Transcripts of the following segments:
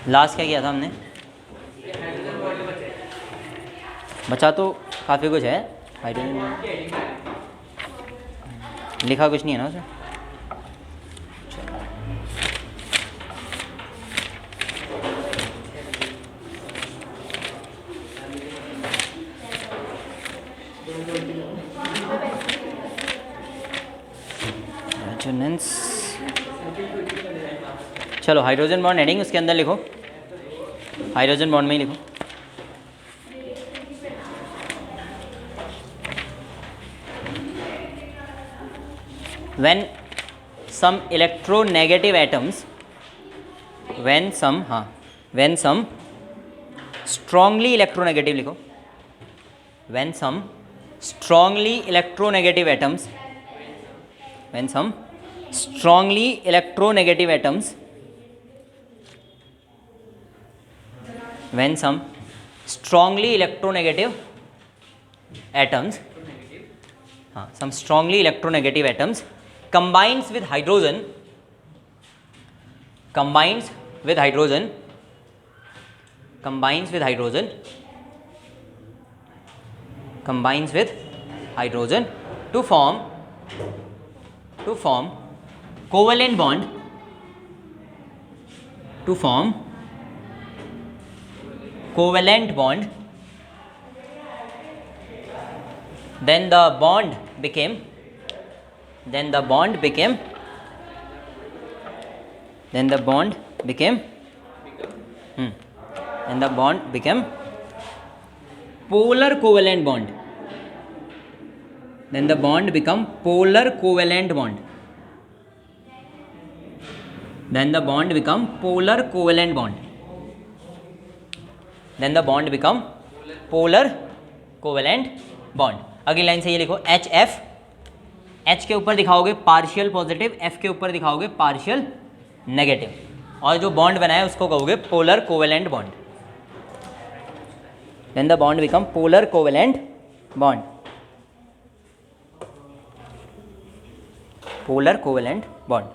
Last क्या किया था हमने? बचा तो काफ़ी कुछ है। हाइड्रोजन लिखा कुछ नहीं है ना उसमें। रेजोनेंस, चलो हाइड्रोजन बॉन्ड हेडिंग उसके अंदर लिखो, हाइड्रोजन बॉन्ड में ही लिखो। when some electronegative atoms, when some strongly electronegative लिखो, when some strongly electronegative atoms, when some strongly electronegative atoms, when some strongly electronegative atoms, some strongly electronegative atoms combines with hydrogen, combines with hydrogen, combines with hydrogen, combines with hydrogen to form covalent bond, to form covalent bond, then the bond became, then the bond became, then the bond became, then the bond became polar covalent bond, then the bond become polar covalent bond, then the bond become polar covalent bond, then the bond become polar covalent bond. अगली line से ये लिखो H F, H के ऊपर दिखाओगे partial positive, F के ऊपर दिखाओगे पार्शियल नेगेटिव, और जो बॉन्ड बना है उसको कहोगे polar covalent bond, then the bond become polar covalent bond, polar covalent bond.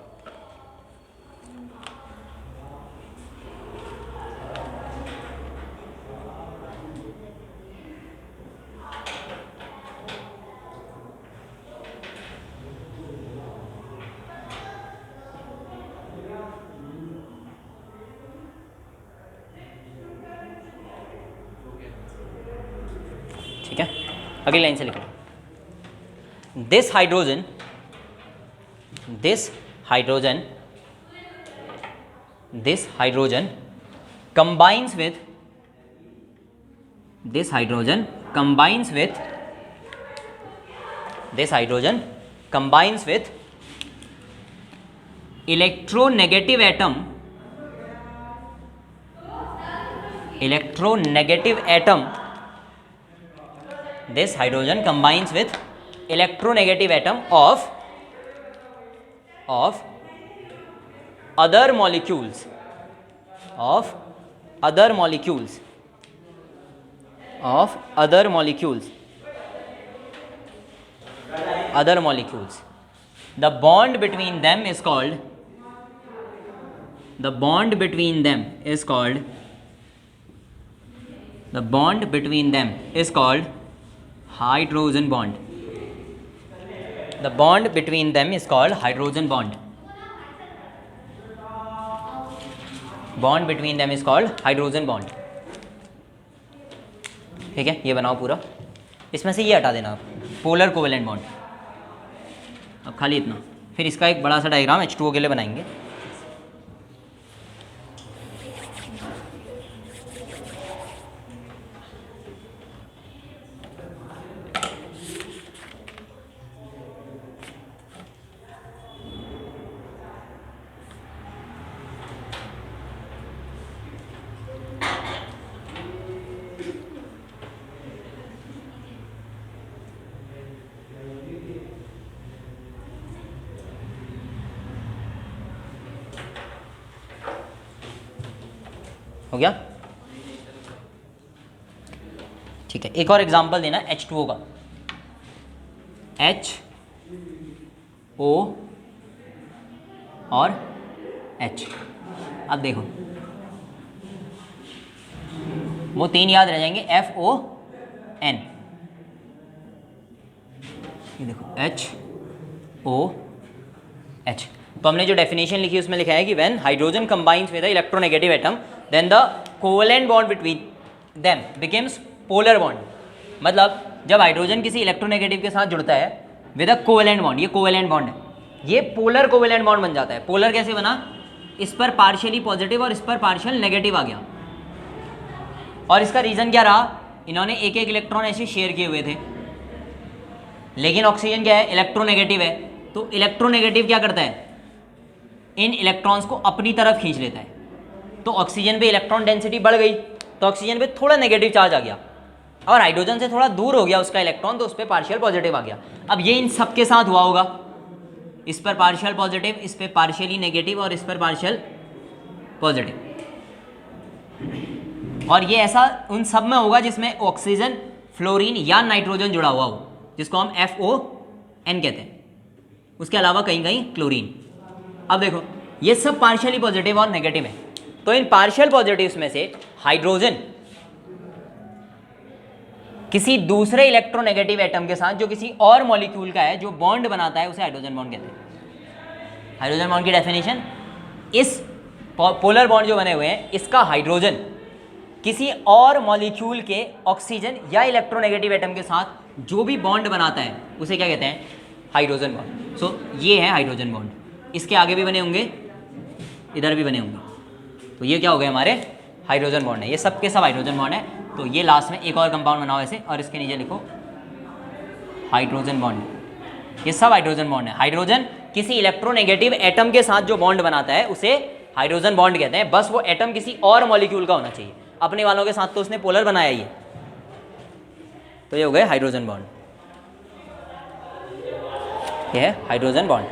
ठीक है, अगली लाइन से लिखो this hydrogen, this hydrogen, this hydrogen combines with, this hydrogen combines with, this hydrogen combines with electronegative atom, electronegative atom, this hydrogen combines with electronegative atom of other molecules, of other molecules, of other molecules, other molecules. The bond between them is called, the bond between them is called, the bond between them is called hydrogen bond. The bond between them is called hydrogen bond. Bond between them is called hydrogen bond. ठीक है, ये बनाओ पूरा, इसमें से ये हटा देना आप, पोलर कोवेलेंट बॉन्ड। अब खाली इतना, फिर इसका एक बड़ा सा डायग्राम H2O के लिए बनाएंगे। हो गया? ठीक है, एक और एग्जांपल देना H2O का, HO और H। अब देखो वो 3 याद रह जाएंगे, FON, ये देखो HOH। तो हमने जो डेफिनेशन लिखी उसमें लिखा है कि when hydrogen combines with the electronegative atom then the covalent bond between them becomes polar bond. मतलब जब हाइड्रोजन किसी इलेक्ट्रोनेगेटिव के साथ जुड़ता है विद अ कोवेलेंट बॉन्ड, ये कोवेलेंट बॉन्ड है, ये पोलर कोवेलेंट बॉन्ड बन जाता है। पोलर कैसे बना, इस पर पार्शियली पॉजिटिव और इस पर पार्शियल नेगेटिव आ गया। और इसका रीज़न क्या रहा, इन्होंने एक एक इलेक्ट्रॉन ऐसे शेयर किए हुए थे, लेकिन ऑक्सीजन क्या है, इलेक्ट्रोनेगेटिव है। तो इलेक्ट्रोनेगेटिव क्या करता है, इन इलेक्ट्रॉन्स को अपनी तरफ खींच लेता है। तो ऑक्सीजन पे इलेक्ट्रॉन डेंसिटी बढ़ गई, तो ऑक्सीजन पे थोड़ा नेगेटिव चार्ज आ गया, और हाइड्रोजन से थोड़ा दूर हो गया उसका इलेक्ट्रॉन, तो उस पर पार्शियल पॉजिटिव आ गया। अब ये इन सब के साथ हुआ होगा, इस पर पार्शियल पॉजिटिव, इस पर पार्शियली नेगेटिव और इस पर पार्शियल पॉजिटिव। और ये ऐसा उन सब में होगा जिसमें ऑक्सीजन, फ्लोरीन या नाइट्रोजन जुड़ा हुआ हो, जिसको हम FON कहते हैं। उसके अलावा कहीं कहीं क्लोरीन। अब देखो ये सब पार्शियली पॉजिटिव और नेगेटिव है। तो इन पार्शियल पॉजिटिव्स में से हाइड्रोजन किसी दूसरे इलेक्ट्रोनेगेटिव एटम के साथ जो किसी और मॉलिक्यूल का है जो बॉन्ड बनाता है, उसे हाइड्रोजन बॉन्ड कहते हैं। हाइड्रोजन बॉन्ड की डेफिनेशन, इस पोलर बॉन्ड जो बने हुए हैं, इसका हाइड्रोजन किसी और मॉलिक्यूल के ऑक्सीजन या इलेक्ट्रोनेगेटिव एटम के साथ जो भी बॉन्ड बनाता है उसे क्या कहते हैं, हाइड्रोजन बॉन्ड। सो ये है हाइड्रोजन बॉन्ड। इसके आगे भी बने होंगे, इधर भी बने होंगे, तो ये क्या हो गए, हमारे हाइड्रोजन बॉन्ड है। ये सब के सब हाइड्रोजन बॉन्ड है। तो ये लास्ट में एक और कंपाउंड बनाओ ऐसे, और इसके नीचे लिखो हाइड्रोजन बॉन्ड। ये सब हाइड्रोजन बॉन्ड है। हाइड्रोजन किसी इलेक्ट्रोनेगेटिव एटम के साथ जो बॉन्ड बनाता है उसे हाइड्रोजन बॉन्ड कहते हैं। बस वो एटम किसी और मॉलिक्यूल का होना चाहिए, अपने वालों के साथ तो उसने पोलर बनाया ही है। तो ये हो गए हाइड्रोजन बॉन्ड, ये है हाइड्रोजन बॉन्ड।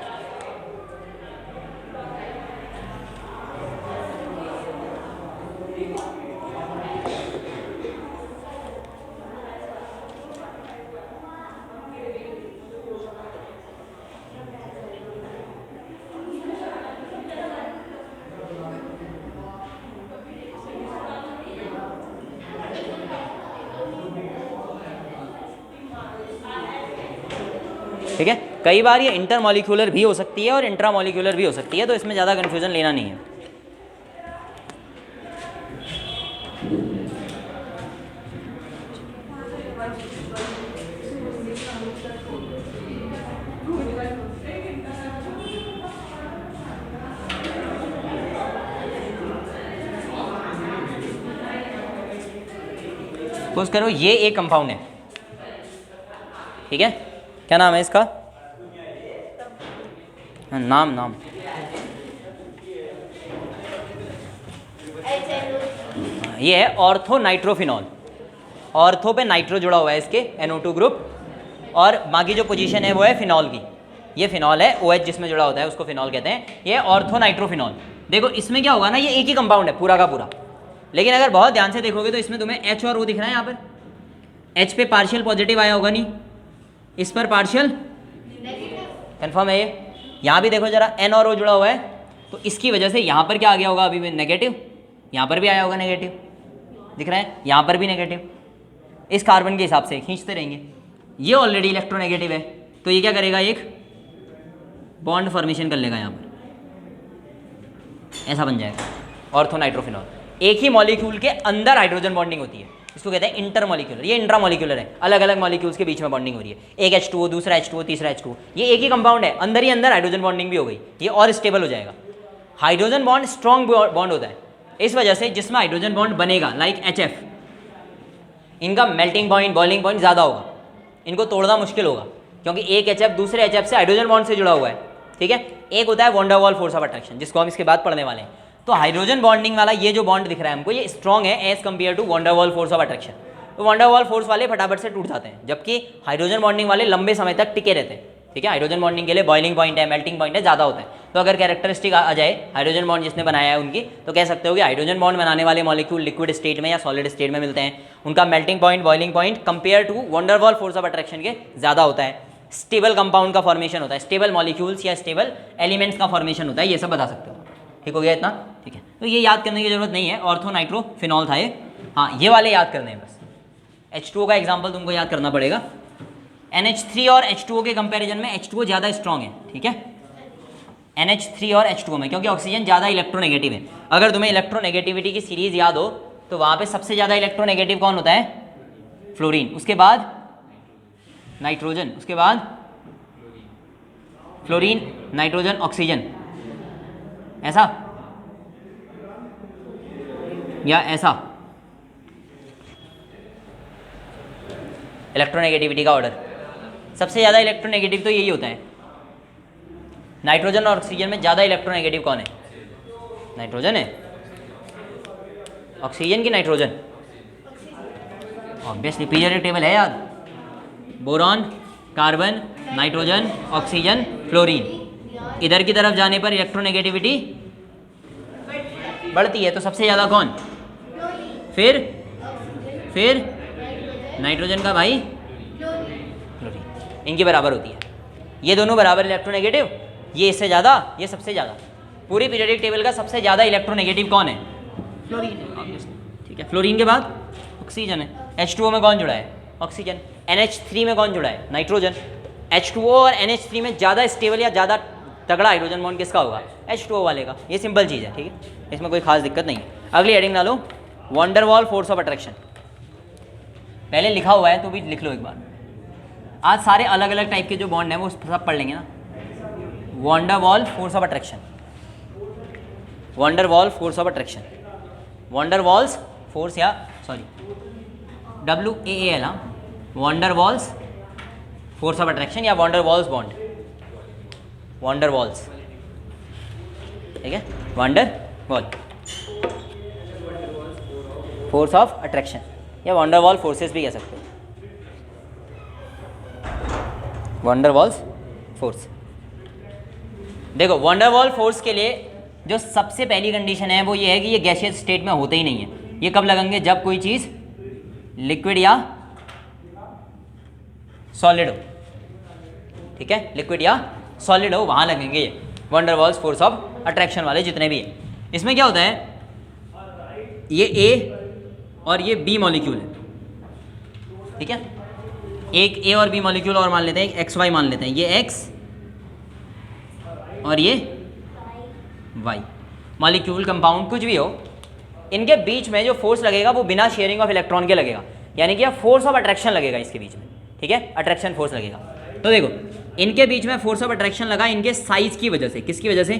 ठीक है, कई बार ये इंटरमॉलिक्यूलर भी हो सकती है और इंट्रामॉलिक्यूलर भी हो सकती है, तो इसमें ज़्यादा कन्फ्यूजन लेना नहीं है। सपोज करो ये एक कंपाउंड है, ठीक है, क्या नाम है इसका, नाम ये है ऑर्थो नाइट्रोफिनॉल। ऑर्थो पे नाइट्रो जुड़ा हुआ है इसके, NO2 ग्रुप, और बाकी जो पोजीशन है वो है फिनॉल की। ये फिनॉल है, OH जिसमें जुड़ा होता है उसको फिनॉल कहते हैं। ये ऑर्थो नाइट्रोफिनॉल। देखो इसमें क्या होगा ना, ये एक ही कंपाउंड है पूरा का पूरा, लेकिन अगर बहुत ध्यान से देखोगे तो इसमें तुम्हें H और O दिख रहा है। यहाँ पर H पे पार्शियल पॉजिटिव आया होगा नहीं, इस पर पार्शियल कन्फर्म है। ये यहाँ भी देखो जरा N और O जुड़ा हुआ है, तो इसकी वजह से यहाँ पर क्या आ गया होगा, अभी भी नेगेटिव, यहाँ पर भी आया होगा नेगेटिव, दिख रहा है, यहाँ पर भी नेगेटिव। इस कार्बन के हिसाब से खींचते रहेंगे। ये ऑलरेडी इलेक्ट्रोनेगेटिव है, तो ये क्या करेगा, एक बॉन्ड फॉर्मेशन कर लेगा यहाँ पर, ऐसा बन जाएगा ऑर्थोनाइट्रोफिनॉल। एक ही मॉलिक्यूल के अंदर हाइड्रोजन बॉन्डिंग होती है, इसको कहते हैं इंटरमॉलिक्यूलर। ये इंट्रामॉलिक्यूलर है, अलग अलग मॉलिक्यूल्स के बीच में बॉन्डिंग हो रही है। एक H2O, दूसरा H2O, तीसरा H2O, ये एक ही कंपाउंड है, अंदर ही अंदर हाइड्रोजन बॉन्डिंग भी हो गई, ये और स्टेबल हो जाएगा। हाइड्रोजन बॉन्ड स्ट्रॉन्ग बॉन्ड होता है, इस वजह से जिसमें हाइड्रोजन बॉन्ड बनेगा लाइक HF, इनका मेल्टिंग पॉइंट, बॉइलिंग पॉइंट ज़्यादा होगा, इनको तोड़ना मुश्किल होगा, क्योंकि एक HF दूसरे HF से हाइड्रोजन बॉन्ड से जुड़ा हुआ है। ठीक है, एक होता है वॉन डेर वाल फोर्स ऑफ अट्रैक्शन, जिसको हम इसके बाद पढ़ने वाले हैं। तो हाइड्रोजन बॉन्डिंग वाला ये जो बॉन्ड दिख रहा है हमको, ये स्ट्रॉन्ग है as compare to van der वाल फोर्स ऑफ अट्रैक्शन। तो वॉन डेर वाल फोर्स वाले फटाफट से टूट जाते हैं, जबकि हाइड्रोजन बॉन्डिंग वाले लंबे समय तक टिके रहते हैं। ठीक है, हाइड्रोजन बॉन्डिंग के लिए बॉइलिंग पॉइंट है, मेल्टिंग पॉइंट है, ज़्यादा होता है। तो अगर कैरेक्टरिस्टिक आ जाए हाइड्रोजन बॉन्ड जिसने बनाया है उनकी, तो कह सकते हो कि हाइड्रोजन बॉन्ड बनाने वाले मॉलिक्यूल लिक्विड स्टेट में या सॉलिड स्टेट में मिलते हैं, उनका melting point, boiling point compare to van der वाल फोर्स ऑफ अट्रैक्शन के ज़्यादा होता है। स्टेबल कंपाउंड का फॉर्मेशन होता है, स्टेबल मॉलिक्यूल्स या स्टेबल एलिमेंट्स का फॉर्मेशन होता है, ये सब बता सकते हो। ठीक हो गया इतना? ठीक है, तो ये याद करने की जरूरत नहीं है। ऑर्थोनाइट्रोफिनॉल था ये, हाँ ये वाले याद करने हैं बस। H2O का एग्जाम्पल तुमको याद करना पड़ेगा। NH3 और H2O के कंपैरिजन में H2O ज़्यादा स्ट्रॉन्ग है, ठीक है, NH3 और H2O में, क्योंकि ऑक्सीजन ज़्यादा इलेक्ट्रोनेगेटिव है। अगर तुम्हें इलेक्ट्रोनेगेटिविटी की सीरीज याद हो तो वहाँ पे सबसे ज़्यादा इलेक्ट्रोनेगेटिव कौन होता है? फ्लोरीन, उसके बाद नाइट्रोजन, उसके बाद फ्लोरीन, नाइट्रोजन, ऑक्सीजन, ऐसा या ऐसा इलेक्ट्रोनेगेटिविटी का ऑर्डर। सबसे ज़्यादा इलेक्ट्रोनेगेटिव तो यही होता है। नाइट्रोजन और ऑक्सीजन में ज़्यादा इलेक्ट्रोनेगेटिव कौन है? नाइट्रोजन है। ऑक्सीजन की नाइट्रोजन? ऑब्वियसली पीरियोडिक टेबल है याद। Boron, carbon, nitrogen, oxygen, fluorine. इधर की तरफ जाने पर इलेक्ट्रोनेगेटिविटी बढ़ती है, तो सबसे ज़्यादा कौन? फिर नाइट्रोजन का भाई फ्लोरीन। इनकी बराबर होती है, ये दोनों बराबर इलेक्ट्रोनेगेटिव, ये इससे ज़्यादा, ये सबसे ज़्यादा। पूरी पीरियोडिक टेबल का सबसे ज़्यादा इलेक्ट्रोनेगेटिव कौन है? फ्लोरीन है, ठीक है। फ्लोरीन के बाद ऑक्सीजन है। H2O में कौन जुड़ा है? ऑक्सीजन। NH3 में कौन जुड़ा है? नाइट्रोजन। H2O और NH3 में ज़्यादा स्टेबल या ज़्यादा तगड़ा हाइड्रोजन बॉन्ड किसका होगा? H2O वाले का। ये सिंपल चीज़ है, ठीक है, इसमें कोई खास दिक्कत नहीं है। अगली हेडिंग डालो, वॉन डेर वाल फोर्स ऑफ अट्रैक्शन। पहले लिखा हुआ है तो भी लिख लो एक बार। आज सारे अलग अलग टाइप के जो बॉन्ड हैं वो सब पढ़ लेंगे ना। वॉन डेर वाल force of attraction, van der वाल force of attraction, van der Waals force, या सॉरी WAAL, हाँ, van der Waals force of attraction या van der Waals bond, van der Waals, ठीक है, वॉन डेर वाल force of attraction या van der Waal forces भी कह सकते हो। वॉन डेर वाल्स फोर्स, देखो वॉन डेर वाल फोर्स के लिए जो सबसे पहली कंडीशन है वो ये है कि ये गैसियस स्टेट में होते ही नहीं है। ये कब लगेंगे? जब कोई चीज़ लिक्विड या सॉलिड हो, ठीक है, लिक्विड या सॉलिड हो वहाँ लगेंगे ये van der Waals force of attraction वाले जितने भी हैं। इसमें क्या होता है, ये A और ये B मॉलिक्यूल है, ठीक है, एक A और B मॉलिक्यूल और मान लेते हैं, एक XY मान लेते हैं, ये X और ये Y मॉलिक्यूल, कंपाउंड, कुछ भी हो, इनके बीच में जो फोर्स लगेगा वो बिना शेयरिंग ऑफ इलेक्ट्रॉन के लगेगा, यानी कि फोर्स ऑफ अट्रैक्शन लगेगा इसके बीच में, ठीक है, अट्रैक्शन फोर्स लगेगा। तो देखो इनके बीच में फोर्स ऑफ अट्रैक्शन लगा इनके साइज की वजह से। किसकी वजह से?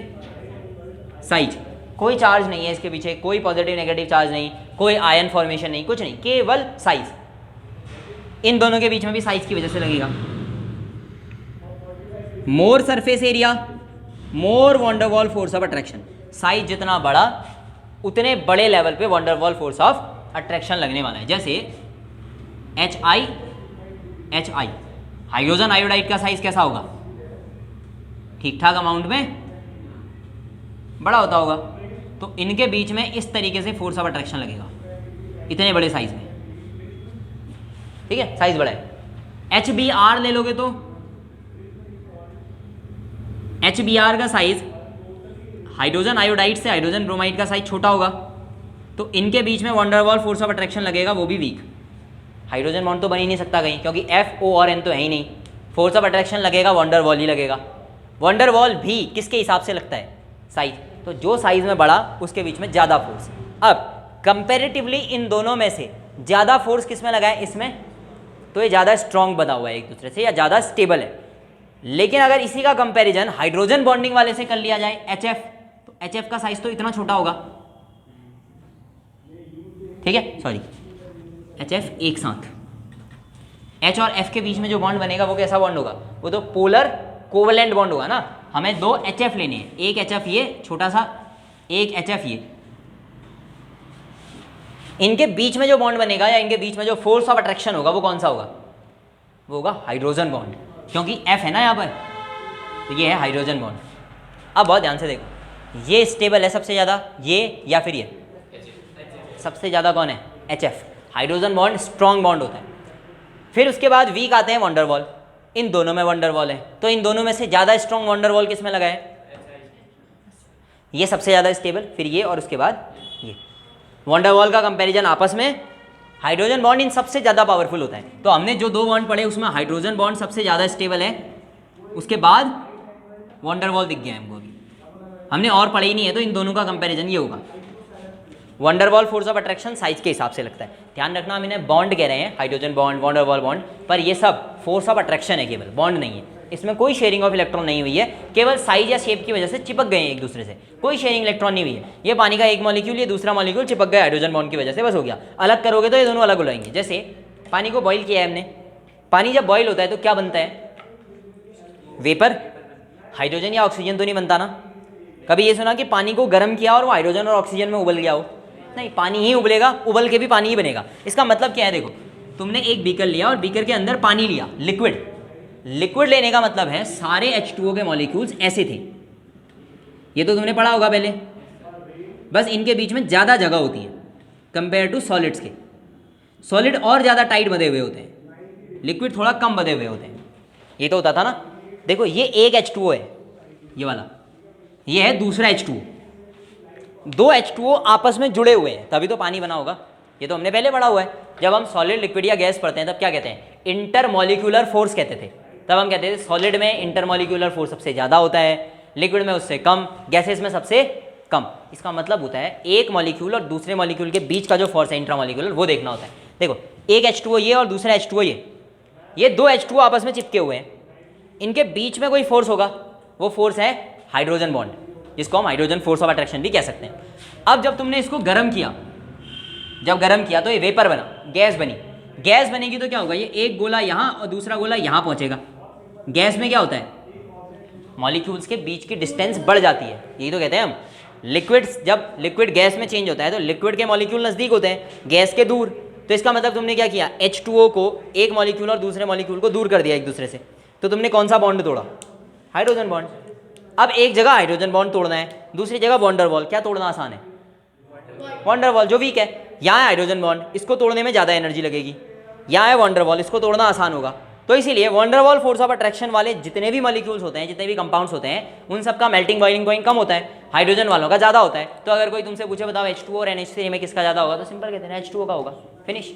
साइज। कोई चार्ज नहीं है इसके पीछे, कोई पॉजिटिव नेगेटिव चार्ज नहीं, कोई आयन फॉर्मेशन नहीं, कुछ नहीं, केवल साइज। इन दोनों के बीच में भी साइज की वजह से लगेगा। More surface area, more van der वाल फोर्स ऑफ अट्रैक्शन। साइज जितना बड़ा उतने बड़े लेवल पे वॉन डेर वाल फोर्स ऑफ अट्रैक्शन लगने वाला है। जैसे HI हाइड्रोजन आयोडाइड का साइज कैसा होगा? ठीक ठाक अमाउंट में बड़ा होता होगा, तो इनके बीच में इस तरीके से फोर्स ऑफ अट्रैक्शन लगेगा इतने बड़े साइज में, ठीक है, साइज बड़ा है। HBr ले लोगे तो HBr का साइज हाइड्रोजन आयोडाइड से हाइड्रोजन ब्रोमाइड का साइज छोटा होगा, तो इनके बीच में वॉन डेर वाल फोर्स ऑफ अट्रैक्शन लगेगा, वो भी वीक। हाइड्रोजन बॉन्ड तो बन ही नहीं सकता कहीं, क्योंकि F O और N तो है ही नहीं। फोर्स ऑफ अट्रैक्शन लगेगा वॉन डेर वाल ही लगेगा। वॉन डेर वाल भी किसके हिसाब से लगता है? साइज। तो जो साइज में बड़ा उसके बीच में ज़्यादा फोर्स। अब कंपेरेटिवली इन दोनों में से ज़्यादा फोर्स किस में लगा है? इसमें। तो ये ज़्यादा स्ट्रॉन्ग बना हुआ है एक दूसरे से या ज़्यादा स्टेबल है। लेकिन अगर इसी का कंपैरिजन हाइड्रोजन बॉन्डिंग वाले से कर लिया जाए HF, तो HF का साइज तो इतना छोटा होगा, ठीक है, सॉरी HF एक साथ, H और F के बीच में जो बॉन्ड बनेगा वो कैसा बॉन्ड होगा? वो तो पोलर कोवेलेंट बॉन्ड होगा ना। हमें दो HF लेने हैं, एक HF ये छोटा सा, एक HF ये। इनके बीच में जो बॉन्ड बनेगा या इनके बीच में जो फोर्स ऑफ अट्रैक्शन होगा वो कौन सा होगा? वो होगा हाइड्रोजन बॉन्ड, क्योंकि F है ना यहाँ पर, तो ये है हाइड्रोजन बॉन्ड। अब बहुत ध्यान से देखो, ये स्टेबल है सबसे ज़्यादा, ये या फिर ये? सबसे ज़्यादा कौन है? HF। Hydrogen bond strong bond होता है। फिर उसके बाद वीक आते हैं वॉन डेर वाल। इन दोनों में वॉन डेर वाल है, तो इन दोनों में से ज़्यादा स्ट्रॉन्ग वॉन डेर वाल किस में लगा है? ये सबसे ज़्यादा स्टेबल, फिर ये और उसके बाद ये। वॉन डेर वाल का कंपैरिजन आपस में हाइड्रोजन बॉन्ड इन सबसे ज़्यादा पावरफुल होता है। तो हमने जो 2 बॉन्ड पढ़े उसमें हाइड्रोजन बॉन्ड सबसे ज़्यादा स्टेबल है, उसके बाद वॉन डेर वाल दिख गया हमको अभी, हमने और पढ़े ही नहीं है, तो इन दोनों का कंपैरिजन ये होगा। वॉन डेर वाल फोर्स ऑफ अट्रैक्शन साइज के हिसाब से लगता है, ध्यान रखना हम इन्हें बॉन्ड कह रहे हैं, hydrogen bond, van der Waals bond, पर ये सब फोर्स ऑफ अट्रैक्शन है, केवल बॉन्ड नहीं है, इसमें कोई शेयरिंग ऑफ इलेक्ट्रॉन नहीं हुई है, केवल साइज या शेप की वजह से चिपक गए हैं एक दूसरे से, कोई शेयरिंग इलेक्ट्रॉन नहीं हुई है। ये पानी का एक मॉलिक्यूल, ये दूसरा मॉलिक्यूल चिपक गया हाइड्रोजन बॉन्ड की वजह से, बस हो गया। अलग करोगे तो ये दोनों अलग हो जाएंगे। जैसे पानी को बॉईल किया है हमने, पानी जब बॉईल होता है तो क्या बनता है? वेपर, हाइड्रोजन या ऑक्सीजन तो नहीं बनता ना। कभी ये सुना कि पानी को गर्म किया और वो हाइड्रोजन और ऑक्सीजन में उबल गया हो? नहीं, पानी ही उबलेगा, उबल के भी पानी ही बनेगा। इसका मतलब क्या है? देखो, तुमने एक बीकर लिया और बीकर के अंदर पानी लिया, लिक्विड। लिक्विड लेने का मतलब है सारे H2O के मॉलिक्यूल्स ऐसे थे, ये तो तुमने पढ़ा होगा पहले, बस इनके बीच में ज़्यादा जगह होती है कंपेयर टू सॉलिड्स के। सॉलिड और ज़्यादा टाइट बंधे हुए होते हैं, लिक्विड थोड़ा कम बंधे हुए होते हैं। ये तो होता था ना। देखो, ये एक H2O है, ये वाला, ये है दूसरा H2O। 2 H2O आपस में जुड़े हुए हैं, तभी तो पानी बना होगा। ये तो हमने पहले पढ़ा हुआ है। जब हम सॉलिड, लिक्विड या गैस पढ़ते हैं तब क्या कहते हैं? इंटरमॉलिक्यूलर फोर्स कहते थे। तब हम कहते थे सॉलिड में इंटरमॉलिक्यूलर फोर्स सबसे ज़्यादा होता है, लिक्विड में उससे कम, गैसेस में सबसे कम। इसका मतलब होता है एक मॉलिक्यूल और दूसरे मॉलिक्यूल के बीच का जो फोर्स है इंट्रामॉलिक्यूलर, वो देखना होता है। देखो, एक H2O ये और दूसरा H2O ये 2 H2O आपस में चिपके हुए हैं, इनके बीच में कोई फोर्स होगा, वो फोर्स है हाइड्रोजन बॉन्ड, जिसको हम हाइड्रोजन फोर्स ऑफ अट्रैक्शन भी कह सकते हैं। अब जब तुमने इसको गर्म किया, जब गर्म किया तो ये वेपर बना, गैस बनी। गैस बनेगी तो क्या होगा? ये एक गोला यहाँ और दूसरा गोला यहाँ पहुँचेगा। गैस में क्या होता है? मॉलिक्यूल्स के बीच की डिस्टेंस बढ़ जाती है, यही तो कहते हैं हम। लिक्विड, जब लिक्विड गैस में चेंज होता है तो लिक्विड के मॉलिक्यूल नज़दीक होते हैं, गैस के दूर। तो इसका मतलब तुमने क्या किया? H2O को, एक मॉलिक्यूल और दूसरे मॉलिक्यूल को दूर कर दिया एक दूसरे से। तो तुमने कौन सा बॉन्ड तोड़ा? Hydrogen bond. अब एक जगह हाइड्रोजन बॉन्ड तोड़ना है, दूसरी जगह वॉन डेर वाल। क्या तोड़ना आसान है? वॉन डेर वाल, जो वीक है। यहाँ है हाइड्रोजन बॉन्ड, इसको तोड़ने में ज़्यादा एनर्जी लगेगी। यहाँ है वॉन डेर वाल, इसको तोड़ना आसान होगा। तो इसीलिए वॉन डेर वाल फोर्स ऑफ अट्रैक्शन वाले जितने भी मॉलिक्यूल्स होते हैं, जितने भी कंपाउंड्स होते हैं, उन सब का मेल्टिंग बॉइलिंग पॉइंट कम होता है, हाइड्रोजन वालों का ज़्यादा होता है। तो अगर कोई तुमसे पूछे बताओ H2O और NH3 में किसका ज़्यादा होगा, तो सिंपल कहते हैं H2O का होगा, फिनिश।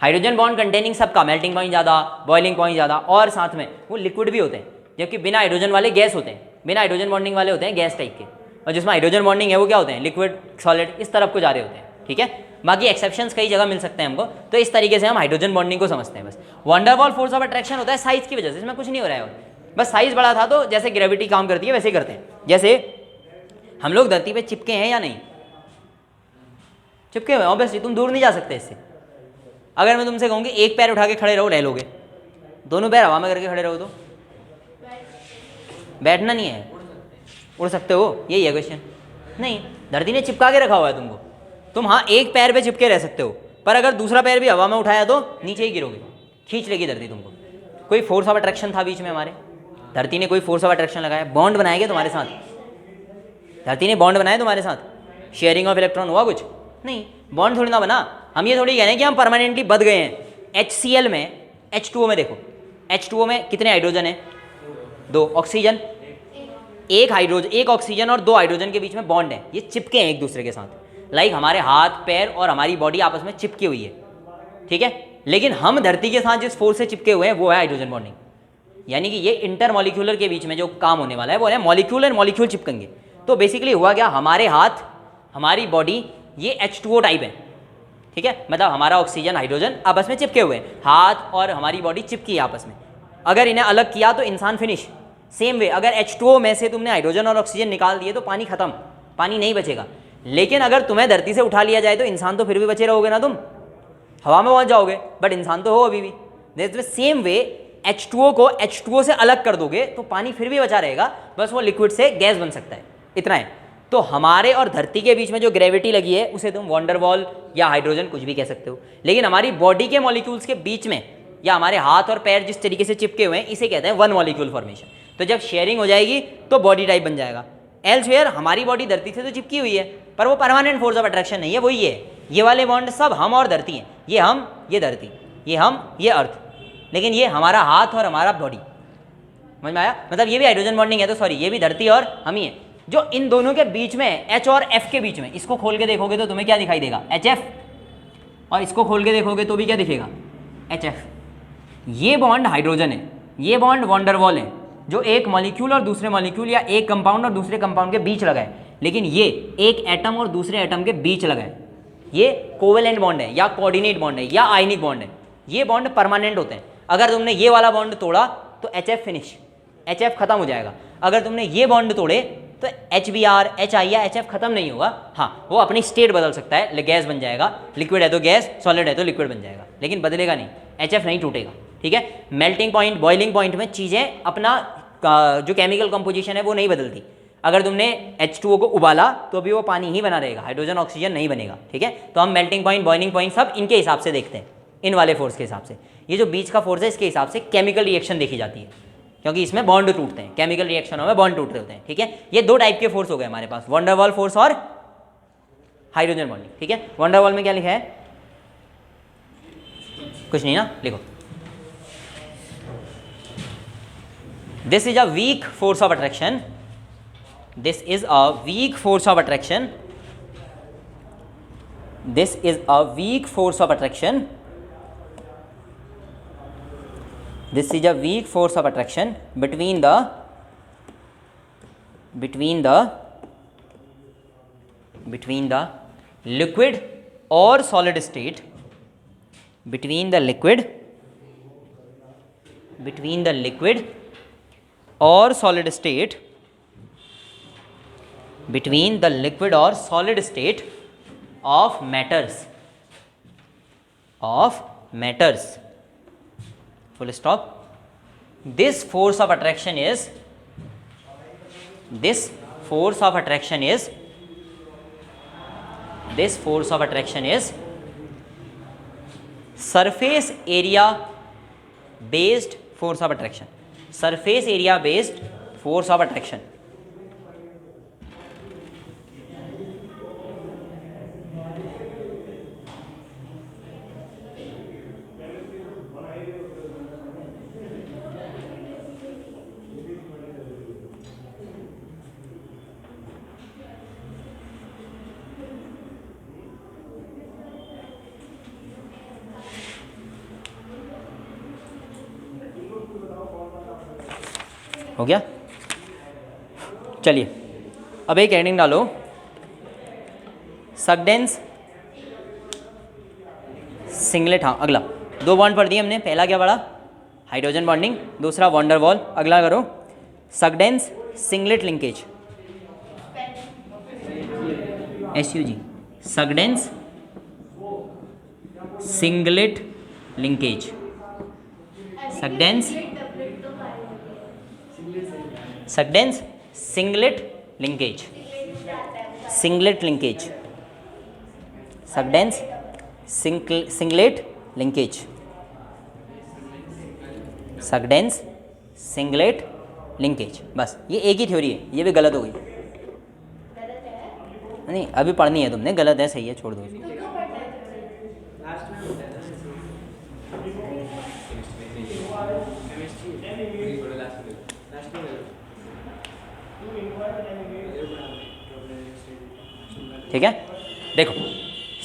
हाइड्रोजन बॉन्ड कंटेनिंग सबका मेल्टिंग पॉइंट ज़्यादा, बॉइलिंग पॉइंट ज़्यादा, और साथ में वो लिक्विड भी होते हैं, जबकि बिना हाइड्रोजन वाले गैस होते हैं, बिना हाइड्रोजन बॉन्डिंग वाले होते हैं गैस टाइप के, और जिसमें हाइड्रोजन बॉन्डिंग है वो क्या होते हैं? लिक्विड, सॉलिड, इस तरफ को जा रहे होते हैं। ठीक है, बाकी एक्सेप्शंस कई जगह मिल सकते हैं हमको। तो इस तरीके से हम हाइड्रोजन बॉन्डिंग को समझते हैं। बस वॉन डेर वाल फोर्स ऑफ अट्रैक्शन होता है साइज की वजह से, इसमें कुछ नहीं हो रहा है, और बस साइज बड़ा था तो जैसे ग्रेविटी काम करती है वैसे ही करते हैं। जैसे हम लोग धरती पे चिपके हैं या नहीं? चिपके हुए, ऑब्वियसली तुम दूर नहीं जा सकते इससे। अगर मैं तुमसे कहूँ कि एक पैर उठा के खड़े रहो, रह लोगे? दोनों पैर हवा में करके खड़े रहो तो? बैठना नहीं है, उड़ सकते हो, यही है क्वेश्चन। नहीं, धरती ने चिपका के रखा हुआ है तुमको। तुम हाँ एक पैर पे चिपके रह सकते हो, पर अगर दूसरा पैर भी हवा में उठाया तो नीचे ही गिरोगे, खींच लेगी धरती तुमको। कोई फोर्स ऑफ अट्रैक्शन था बीच में हमारे? धरती ने कोई फोर्स ऑफ अट्रैक्शन लगाया? बॉन्ड बनाया क्या तुम्हारे साथ? धरती ने बॉन्ड बनाया तुम्हारे साथ? शेयरिंग ऑफ इलेक्ट्रॉन हुआ कुछ? नहीं, बॉन्ड थोड़ी ना बना। हम ये थोड़ी कह रहे हैं कि हम परमानेंटली बंध गए हैं। HCl में, H2O में देखो, H2O में कितने हाइड्रोजन है? 2। ऑक्सीजन, एक ऑक्सीजन और 2 हाइड्रोजन के बीच में बॉन्ड है, ये चिपके हैं एक दूसरे के साथ। लाइक हमारे हाथ, पैर और हमारी बॉडी आपस में चिपकी हुई है, ठीक है। लेकिन हम धरती के साथ जिस फोर्स से चिपके हुए हैं वो है हाइड्रोजन बॉन्डिंग। यानी कि ये इंटरमॉलिक्यूलर के बीच में जो काम होने वाला है वो है मॉलिक्यूल एंड मॉलिक्यूल चिपकेंगे। तो बेसिकली हुआ क्या, हमारे हाथ, हमारी बॉडी, ये H2O टाइप है, ठीक है। मतलब हमारा ऑक्सीजन, हाइड्रोजन आपस में चिपके हुए हैं, हाथ और हमारी बॉडी चिपकी है आपस में। अगर इन्हें अलग किया तो इंसान फिनिश। सेम वे, अगर H2O में से तुमने हाइड्रोजन और ऑक्सीजन निकाल दिए तो पानी खत्म, पानी नहीं बचेगा। लेकिन अगर तुम्हें धरती से उठा लिया जाए तो इंसान तो फिर भी बचे रहोगे ना, तुम हवा में पहुंच जाओगे, बट इंसान तो हो अभी भी। That's the same way, H2O को H2O से अलग कर दोगे तो पानी फिर भी बचा रहेगा, बस वो लिक्विड से गैस बन सकता है, इतना है। तो हमारे और धरती के बीच में जो ग्रेविटी लगी है उसे तुम वॉन डेर वाल या हाइड्रोजन कुछ भी कह सकते हो। लेकिन हमारी बॉडी के मॉलिक्यूल्स के बीच में या हमारे हाथ और पैर जिस तरीके से चिपके हुए हैं इसे कहते हैं वन मॉलिक्यूल फॉर्मेशन। तो जब शेयरिंग हो जाएगी तो बॉडी टाइप बन जाएगा। एल्सवेयर हमारी बॉडी धरती से तो चिपकी हुई है, पर वो परमानेंट फोर्स ऑफ अट्रैक्शन नहीं है, वही है। ये वाले बॉन्ड सब हम और धरती हैं, ये हम, ये धरती, ये हम, ये अर्थ, लेकिन ये हमारा हाथ और हमारा बॉडी। समझ में आया? मतलब ये भी हाइड्रोजन बॉन्डिंग है, तो सॉरी, ये भी धरती और हम ही है। जो इन दोनों के बीच में, H और F के बीच में, इसको खोल के देखोगे तो तुम्हें क्या दिखाई देगा? HF। और इसको खोल के देखोगे तो भी क्या दिखेगा, HF। ये बॉन्ड हाइड्रोजन है, ये बॉन्ड वॉन्डरवॉल है, जो एक मॉलिक्यूल और दूसरे मॉलिक्यूल या एक कंपाउंड और दूसरे कंपाउंड के बीच लगा है, लेकिन ये एक एटम और दूसरे एटम के बीच लगा है। ये कोवेलेंट बॉन्ड है या कोऑर्डिनेट बॉन्ड है या आयनिक बॉन्ड है। ये बॉन्ड परमानेंट होते हैं। अगर तुमने ये वाला बॉन्ड तोड़ा तो HF फिनिश, HF खत्म हो जाएगा। अगर तुमने ये बॉन्ड तोड़े तो HBr, HI या HF खत्म नहीं होगा। हाँ, वो अपनी स्टेट बदल सकता है, गैस बन जाएगा, लिक्विड है तो गैस, सॉलिड है तो लिक्विड बन जाएगा, लेकिन बदलेगा नहीं, HF नहीं टूटेगा। ठीक है, मेल्टिंग पॉइंट, बॉइलिंग पॉइंट में चीज़ें अपना जो केमिकल कंपोजिशन है वो नहीं बदलती। अगर तुमने H2O को उबाला तो भी वो पानी ही बना रहेगा, हाइड्रोजन ऑक्सीजन नहीं बनेगा। ठीक है, तो हम मेल्टिंग पॉइंट, बॉइलिंग पॉइंट सब इनके हिसाब से देखते हैं, इन वाले फोर्स के हिसाब से। ये जो बीच का फोर्स है इसके हिसाब से केमिकल रिएक्शन देखी जाती है, क्योंकि इसमें बॉन्ड टूटते हैं, केमिकल रिएक्शनों में बॉन्ड टूट रहे होते हैं। ठीक है, ये दो टाइप के फोर्स हो गए हमारे पास, वंडरवॉल फोर्स और हाइड्रोजन बॉन्डिंग। ठीक है, वंडरवॉल में क्या लिखा है, कुछ नहीं ना, लिखो this is a weak force of attraction, this is a weak force of attraction, this is a weak force of attraction, this is a weak force of attraction between the liquid or solid state, between the liquid or solid state, between the liquid or solid state of matters, full stop. This force of attraction is surface area based force of attraction, surface area based force of attraction। हो गया, चलिए अब एक heading डालो, सकडेंस singlet. हाँ, अगला दो bond पढ़ दिए हमने, पहला क्या पढ़ा, हाइड्रोजन बॉन्डिंग, दूसरा वॉन्डरवॉल। अगला करो Sugden's singlet linkage, SUG, Sugden's singlet linkage, Sugden's singlet linkage, singlet linkage, Sugden's singlet linkage, Sugden's singlet linkage. बस ये एक ही थ्योरी है, ये भी गलत हो गई, नहीं अभी पढ़नी है तुमने, गलत है सही है छोड़ दो उसको। ठीक है, देखो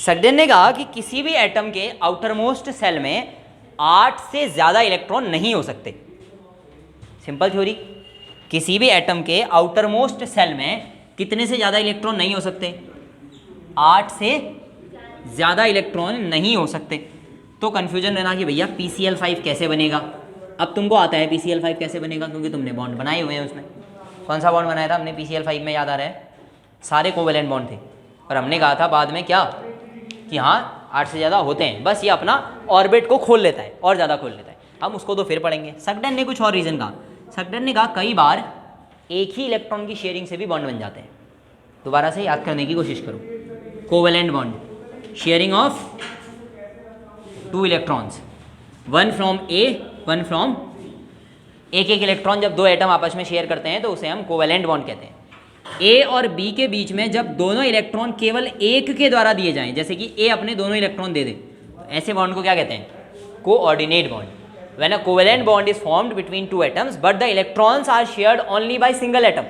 सकडेन ने कहा कि किसी भी एटम के आउटर मोस्ट सेल में 8 से ज़्यादा इलेक्ट्रॉन नहीं हो सकते। सिंपल थ्योरी, किसी भी एटम के आउटर मोस्ट सेल में कितने से ज़्यादा इलेक्ट्रॉन नहीं हो सकते, 8 से ज़्यादा इलेक्ट्रॉन नहीं हो सकते। तो कन्फ्यूजन रहना कि भैया PCl5 कैसे बनेगा। अब तुमको आता है PCl5 कैसे बनेगा, क्योंकि तुमने बॉन्ड बनाए हुए हैं उसमें। कौन सा बॉन्ड बनाया था हमने PCl5 में, याद आ रहा है, सारे कोवेलेंट बॉन्ड थे, और हमने कहा था बाद में क्या कि हाँ 8 से ज़्यादा होते हैं, बस ये अपना ऑर्बिट को खोल लेता है और ज़्यादा खोल लेता है। हम उसको तो फिर पढ़ेंगे। सकडेन ने कुछ और रीज़न कहा, सकडेन ने कहा कई बार एक ही इलेक्ट्रॉन की शेयरिंग से भी बॉन्ड बन जाते हैं। दोबारा से याद करने की कोशिश करो, covalent bond, sharing of 2 electrons, one from A one from, एक इलेक्ट्रॉन जब 2 एटम आपस में शेयर करते हैं तो उसे हम कोवेलेंट बॉन्ड कहते हैं। ए और बी के बीच में जब दोनों इलेक्ट्रॉन केवल एक के द्वारा दिए जाएं, जैसे कि ए अपने दोनों इलेक्ट्रॉन दे दे, तो ऐसे बॉन्ड को क्या कहते हैं, coordinate bond. When a covalent bond is formed between 2 atoms but the electrons are shared only by single atom,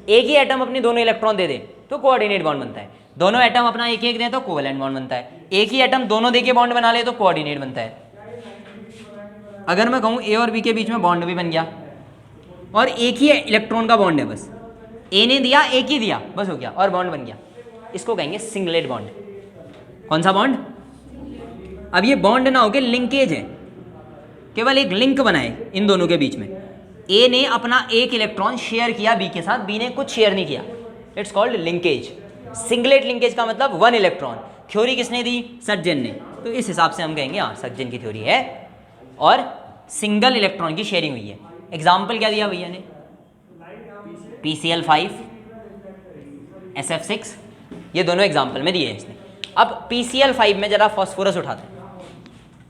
एक ही एटम अपने दोनों इलेक्ट्रॉन दे दे तो कोऑर्डिनेट बॉन्ड बनता है। दोनों एटम अपना एक एक दें तो कोवेलेंट बॉन्ड बनता है, एक ही एटम दोनों दे के बॉन्ड बना ले तो कोऑर्डिनेट बनता है। अगर मैं कहूँ ए और बी के बीच में बॉन्ड भी बन गया और एक ही इलेक्ट्रॉन का बॉन्ड है, बस ए ने दिया एक ही दिया बस हो गया और बॉन्ड बन गया, इसको कहेंगे सिंगलेट बॉन्ड। कौन सा बॉन्ड? अब ये बॉन्ड ना होके लिंकेज है, केवल एक लिंक बनाए इन दोनों के बीच में। ए ने अपना एक इलेक्ट्रॉन शेयर किया बी के साथ, बी ने कुछ शेयर नहीं किया, it's called linkage. Singlet linkage का मतलब वन इलेक्ट्रॉन। थ्योरी किसने दी? सर्जन ने। तो इस हिसाब से हम कहेंगे हाँ सर्जन की थ्योरी है और सिंगल इलेक्ट्रॉन की शेयरिंग हुई है। एग्जाम्पल क्या दिया भैया ने? PCl5, SF6, ये दोनों एग्जाम्पल में दिए हैं इसने। अब PCl5 में जरा फॉस्फोरस उठाते हैं।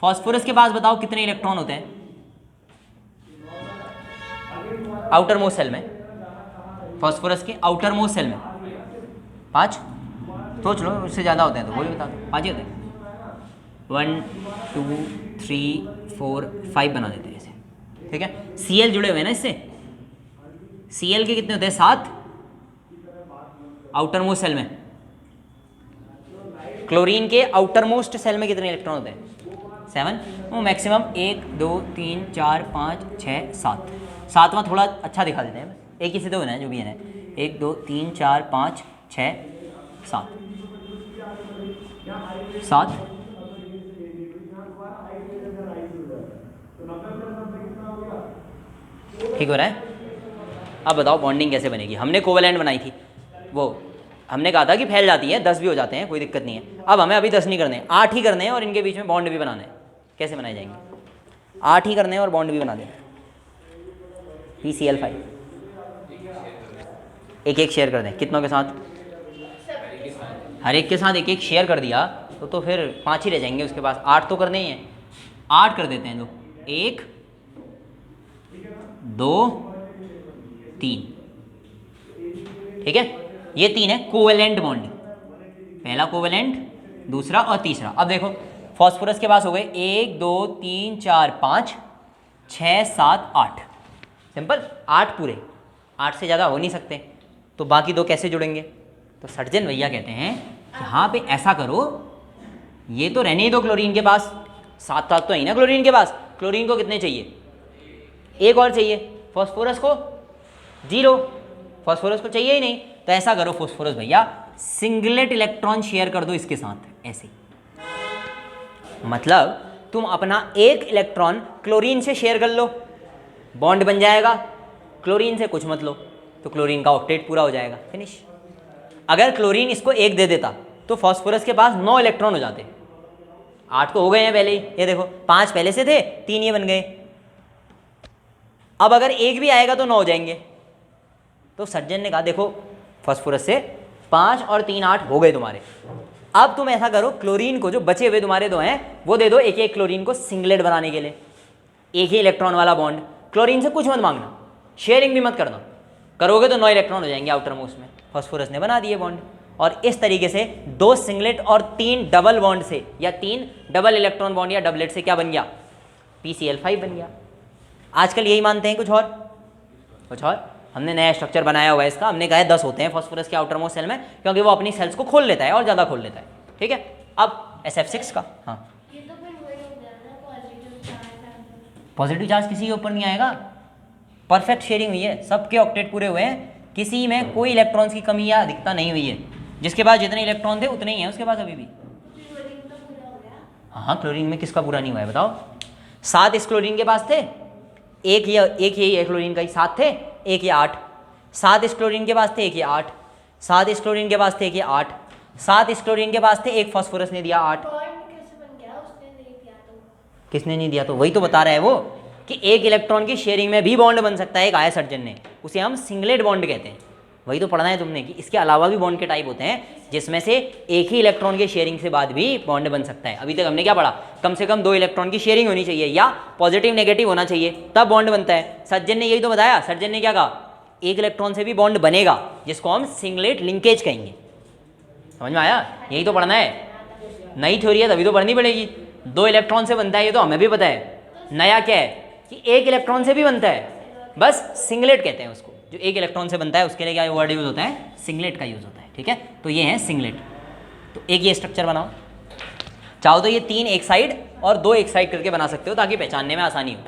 फॉस्फोरस के पास बताओ कितने इलेक्ट्रॉन होते हैं आउटर मोस्ट सेल में? फॉस्फोरस के आउटर मोस्ट सेल में 5, सोच लो उससे ज़्यादा होते हैं तो वो भी बता दो। 5 ही होते हैं। 1 2 3 4 5 बना देते हैं इसे, ठीक है। Cl जुड़े हुए हैं ना इससे, Cl के कितने होते हैं? 7 आउटर मोस्ट सेल में। क्लोरीन के आउटर मोस्ट सेल में कितने इलेक्ट्रॉन होते हैं? 7। वो मैक्सिमम 1 2 3 4 5 6 7, सातवां थोड़ा अच्छा दिखा देते हैं, एक ही से तो होना है जो भी है ना। 1 2 3 4 5 6 7 7। ठीक हो रहा है? अब बताओ बॉन्डिंग कैसे बनेगी? हमने कोवेलेंट बनाई थी, वो हमने कहा था कि फैल जाती है, 10 भी हो जाते हैं, कोई दिक्कत नहीं है। अब हमें अभी 10 नहीं करने, 8 ही करने हैं और इनके बीच में बॉन्ड भी बनाना है। कैसे बनाए जाएंगे? 8 ही करने हैं और बॉन्ड भी बना देना है। PCl5 एक एक शेयर कर दें, कितनों के साथ? हर एक के साथ एक एक शेयर कर दिया तो फिर 5 ही रह जाएंगे उसके पास, 8 तो करने ही हैं। 8 कर देते हैं, 1 2 3, ठीक है। ये 3 है कोवेलेंट बॉन्डिंग, पहला कोवेलेंट, दूसरा और तीसरा। अब देखो फॉस्फोरस के पास हो गए 1 2 3 4 5 6 7 8, सिंपल 8 पूरे, 8 से ज़्यादा हो नहीं सकते, तो बाकी 2 कैसे जुड़ेंगे? तो सर्जन भैया कहते हैं यहाँ पे ऐसा करो, ये तो रहने ही दो क्लोरीन के पास, 7 तो है ना क्लोरीन के पास। क्लोरीन को कितने चाहिए? 1 और चाहिए, फॉस्फोरस को 0, फॉस्फोरस को चाहिए ही नहीं। तो ऐसा करो फॉस्फोरस भैया सिंगलेट इलेक्ट्रॉन शेयर कर दो इसके साथ, ऐसे। मतलब तुम अपना एक इलेक्ट्रॉन क्लोरीन से शेयर कर लो, बॉन्ड बन जाएगा। क्लोरीन से कुछ मत लो, तो क्लोरीन का ऑक्टेट पूरा हो जाएगा, फिनिश। अगर क्लोरीन इसको 1 दे देता तो फॉस्फोरस के पास 9 इलेक्ट्रॉन हो जाते। 8 तो हो गए हैं पहले ही, ये देखो 5 पहले से थे, 3 ये बन गए। अब अगर 1 भी आएगा तो 9 हो जाएंगे। तो सर्जन ने कहा देखो फॉस्फोरस से 5 और 3 8 हो गए तुम्हारे। अब तुम ऐसा करो, क्लोरीन को जो बचे हुए तुम्हारे 2 हैं वो दे दो एक एक क्लोरीन को सिंगलेट बनाने के लिए, एक ही इलेक्ट्रॉन वाला बॉन्ड। क्लोरीन से कुछ मत मांगना, शेयरिंग भी मत करना, करोगे तो 9 इलेक्ट्रॉन हो जाएंगे आउटर मोस्ट में। फॉस्फोरस ने बना दिए बॉन्ड, और इस तरीके से 2 सिंगलेट और 3 डबल बॉन्ड से, या 3 डबल इलेक्ट्रॉन बॉन्ड या डबलेट से क्या बन गया? PCl5 बन गया। आजकल यही मानते हैं, कुछ और हमने नया स्ट्रक्चर बनाया हुआ है इसका। हमने कहा है 10 होते हैं फॉस्फोरस के आउटर मोस्ट सेल में, क्योंकि वो अपनी सेल्स को खोल लेता है और ज़्यादा खोल लेता है, ठीक है। अब SF6 का, हाँ पॉजिटिव चार्ज किसी के ऊपर नहीं आएगा, परफेक्ट शेयरिंग हुई है, सबके ऑक्टेट पूरे हुए हैं, किसी में कोई इलेक्ट्रॉन्स की कमी या अधिकता नहीं हुई है। जिसके पास जितने इलेक्ट्रॉन थे उतने ही हैं उसके पास अभी भी। हाँ क्लोरीन में किसका पूरा नहीं हुआ है बताओ? 7 इस क्लोरीन के पास थे, एक ही क्लोरीन का ही 7 थे, एक ये 8। 7 इस क्लोरीन के पास थे, एक ये 8। 7 इस क्लोरीन के पास थे, एक ये 8। 7 इस क्लोरीन के पास थे, एक फॉस्फोरस ने दिया 8। किसने नहीं दिया? तो वही तो बता रहा है वो कि एक इलेक्ट्रॉन की शेयरिंग में भी बॉन्ड बन सकता है, कहा सर्जन ने, उसे हम सिंगलेट बॉन्ड कहते हैं। वही तो पढ़ना है तुमने कि इसके अलावा भी बॉन्ड के टाइप होते हैं, जिसमें से एक ही इलेक्ट्रॉन के शेयरिंग से बाद भी बॉन्ड बन सकता है। अभी तक हमने क्या पढ़ा? कम से कम 2 इलेक्ट्रॉन की शेयरिंग होनी चाहिए या पॉजिटिव नेगेटिव होना चाहिए, तब बॉन्ड बनता है। सर्जन ने यही तो बताया। सर्जन ने क्या कहा? एक इलेक्ट्रॉन से भी बॉन्ड बनेगा, जिसको हम सिंगलेट लिंकेज कहेंगे। समझ में आया? यही तो पढ़ना है, नई थ्योरी है तभी तो पढ़नी पड़ेगी। 2 इलेक्ट्रॉन से बनता है, ये तो हमें भी पता है। नया क्या है कि एक इलेक्ट्रॉन से भी बनता है, बस सिंगलेट कहते हैं उसको। जो एक इलेक्ट्रॉन से बनता है उसके लिए क्या वर्ड यूज़ होता है? सिंगलेट का यूज़ होता है, ठीक है। तो ये है सिंगलेट। तो एक ये स्ट्रक्चर बनाओ, चाहो तो ये 3 एक साइड और 2 एक साइड करके बना सकते हो ताकि पहचानने में आसानी हो।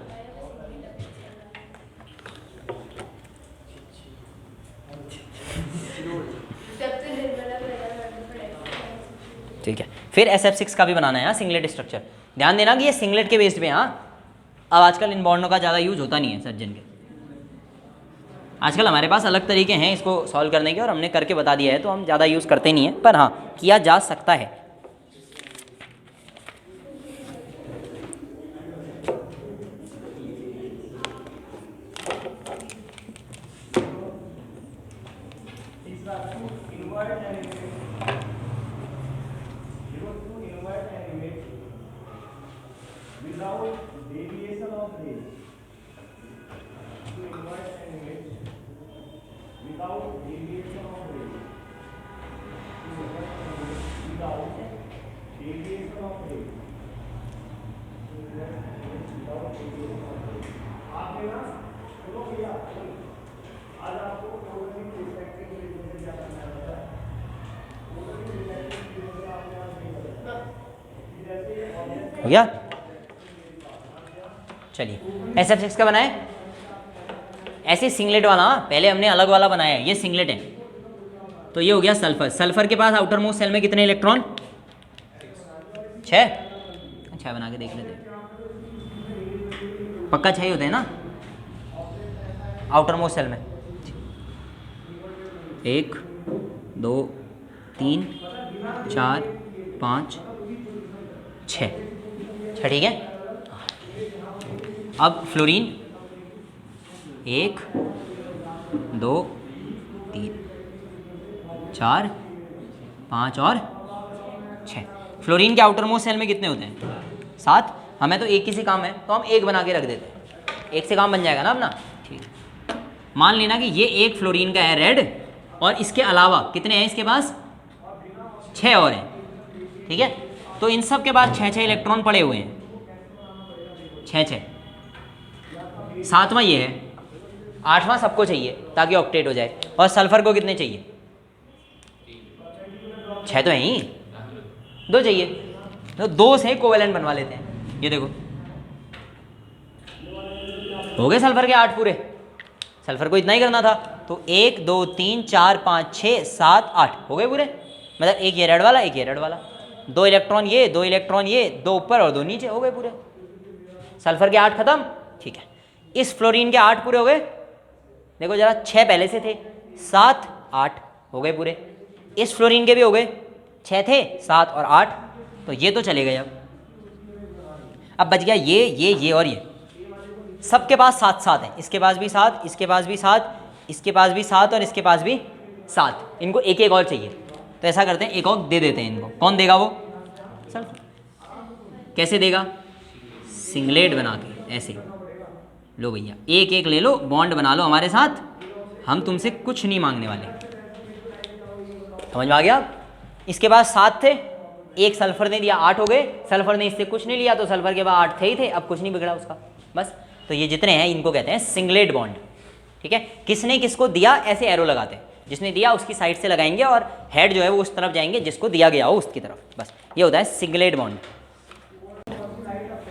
ठीक है, फिर SF6 का भी बनाना है हाँ, सिंगलेट स्ट्रक्चर। ध्यान देना कि ये सिंगलेट के बेस्ड पे हाँ, अब आजकल इन बॉन्डों का ज़्यादा यूज होता नहीं है सर्जन के। आजकल हमारे पास अलग तरीके हैं इसको सॉल्व करने के और हमने करके बता दिया है, तो हम ज़्यादा यूज़ करते नहीं हैं, पर हाँ किया जा सकता है। हो गया? चलिए SF6 का बनाए ऐसे सिंगलेट वाला, पहले हमने अलग वाला बनाया है, ये सिंगलेट है। तो ये हो गया सल्फर। सल्फर के पास आउटर मोस्ट सेल में कितने इलेक्ट्रॉन? 6। अच्छा बना के देख लेते हैं, पक्का 6 ही होते हैं ना आउटर मोस्ट सेल में। 1 2 3 4 5 6, ठीक है। अब फ्लोरीन 1 2 3 4 5 और 6। फ्लोरीन के आउटर मोस्ट सेल में कितने होते हैं? 7। हमें तो एक ही से काम है तो हम एक बना के रख देते हैं, एक से काम बन जाएगा ना अपना। ठीक है, मान लेना कि ये एक फ्लोरीन का है रेड, और इसके अलावा कितने हैं इसके पास? 6 और हैं। ठीक है, तो इन सब के पास 6 इलेक्ट्रॉन पड़े हुए हैं, 6। 7वां ये है, 8वां सबको चाहिए ताकि ऑक्टेट हो जाए। और सल्फर को कितने चाहिए? 6 तो है ही, 2 चाहिए, तो 2 से कोवेलेंट बनवा लेते हैं। ये देखो हो गए सल्फर के 8 पूरे। सल्फर को इतना ही करना था, तो 1 2 3 4 5 6 7 8 हो गए पूरे। मतलब एक ये रेड वाला, एक ये रेड वाला, 2 इलेक्ट्रॉन ये, 2 इलेक्ट्रॉन ये, 2 ऊपर और 2 नीचे, हो गए पूरे। सल्फर के 8 खत्म। ठीक है, इस फ्लोरीन के 8 पूरे हो गए। देखो जरा, 6 पहले से थे, 7 8 हो गए पूरे। इस फ्लोरीन के भी हो गए, 6 थे, 7 और 8, तो ये तो चले गए। अब बच गया ये और ये, सबके पास 7 7 है। इसके पास भी 7, इसके पास भी 7, इसके पास भी 7 और इसके पास भी 7। इनको एक एक और चाहिए, तो ऐसा करते हैं एक और दे देते हैं इनको। कौन देगा वो? सल्फर। कैसे देगा? सिंगलेट बना के ऐसे। लो भैया एक एक ले लो, बॉन्ड बना लो हमारे साथ, हम तुमसे कुछ नहीं मांगने वाले। समझ में आ गया? इसके पास 7 थे, एक सल्फर ने दिया, 8 हो गए। सल्फर ने इससे कुछ नहीं लिया, तो सल्फर के बाद 8 थे ही थे, अब कुछ नहीं बिगड़ा उसका, बस। तो ये जितने हैं इनको कहते हैं सिंगलेट बॉन्ड। ठीक है, किसने किसको दिया ऐसे एरो लगाते हैं, जिसने दिया उसकी साइड से लगाएंगे और हेड जो है वो उस तरफ जाएंगे जिसको दिया गया हो उसकी तरफ, बस। ये होता है सिंगलेट बॉन्ड।